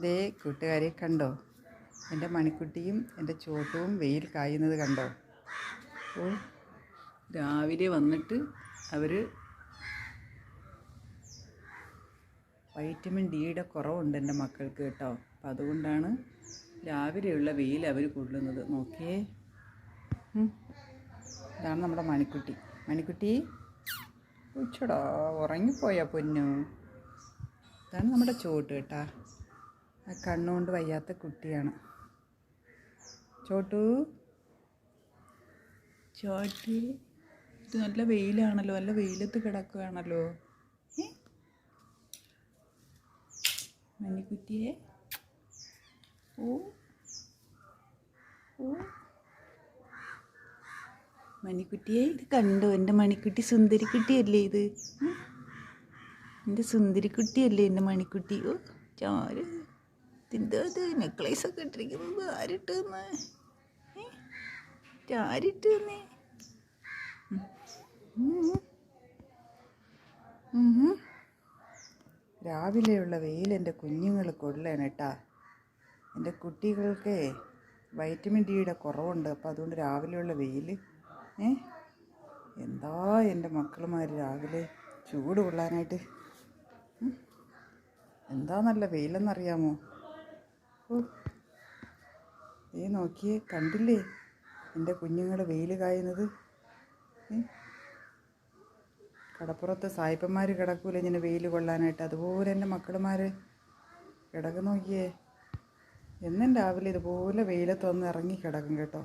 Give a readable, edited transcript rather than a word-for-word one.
ദേ കൂട്ടുകാരെ കണ്ടോ, എൻ്റെ മണിക്കുട്ടിയും എൻ്റെ ചോട്ടും വെയിൽ കായുന്നത് കണ്ടോ. അപ്പോൾ രാവിലെ വന്നിട്ട് അവർ വൈറ്റമിൻ ഡിയുടെ കുറവുണ്ട് എൻ്റെ മക്കൾക്ക് കേട്ടോ. അപ്പം അതുകൊണ്ടാണ് രാവിലെയുള്ള വെയിൽ അവർ കൊള്ളുന്നത്. നോക്കിയേ, ഇതാണ് നമ്മുടെ മണിക്കുട്ടി. മണിക്കുട്ടി ഉച്ചടാ ഉറങ്ങിപ്പോയാ പൊന്നു. ഇതാണ് നമ്മുടെ ചോട്ട് കേട്ടാ. ആ കണ്ണുകൊണ്ട് വയ്യാത്ത കുട്ടിയാണ് ചോട്ടു. ചോട്ടി ഇത് നല്ല വെയിലാണല്ലോ, നല്ല വെയിലത്ത് കിടക്കുകയാണല്ലോ. മണിക്കുട്ടിയെ ഓ ഓ മണിക്കുട്ടിയെ ഇത് കണ്ടോ, എൻ്റെ മണിക്കുട്ടി സുന്ദരിക്കുട്ടിയല്ലേ ഇത്. എൻ്റെ സുന്ദരിക്കുട്ടിയല്ലേ എൻ്റെ മണിക്കുട്ടി. ഓ ചാര് ഇതിൻ്റെ അത് നെക്ലേസൊക്കെ ഇട്ടിരിക്കുന്നത് ആരിട്ടെന്ന്, ആരിട്ടെന്നേ. രാവിലെയുള്ള വെയിൽ എൻ്റെ കുഞ്ഞുങ്ങൾ കൊള്ളണം കേട്ടാ. എൻ്റെ കുട്ടികൾക്ക് വൈറ്റമിൻ ഡിയുടെ കുറവുണ്ട്. അപ്പോൾ അതുകൊണ്ട് രാവിലെയുള്ള വെയിൽ എന്താ എൻ്റെ മക്കളുമാർ രാവിലെ ചൂട് കൊള്ളാനായിട്ട് എന്താ നല്ല വെയിലെന്നറിയാമോ. ഓ നോക്കിയേ, കണ്ടില്ലേ എൻ്റെ കുഞ്ഞുങ്ങൾ വെയിൽ കായുന്നത്. കടപ്പുറത്ത് സായിപ്പന്മാർ കിടക്കൂല ഇങ്ങനെ വെയിൽ കൊള്ളാനായിട്ട്, അതുപോലെ എൻ്റെ മക്കളുമാർ കിടക്ക് നോക്കിയേ. എന്നും രാവിലെ ഇതുപോലെ വെയിലത്ത് വന്ന് ഇറങ്ങി കിടക്കും കേട്ടോ.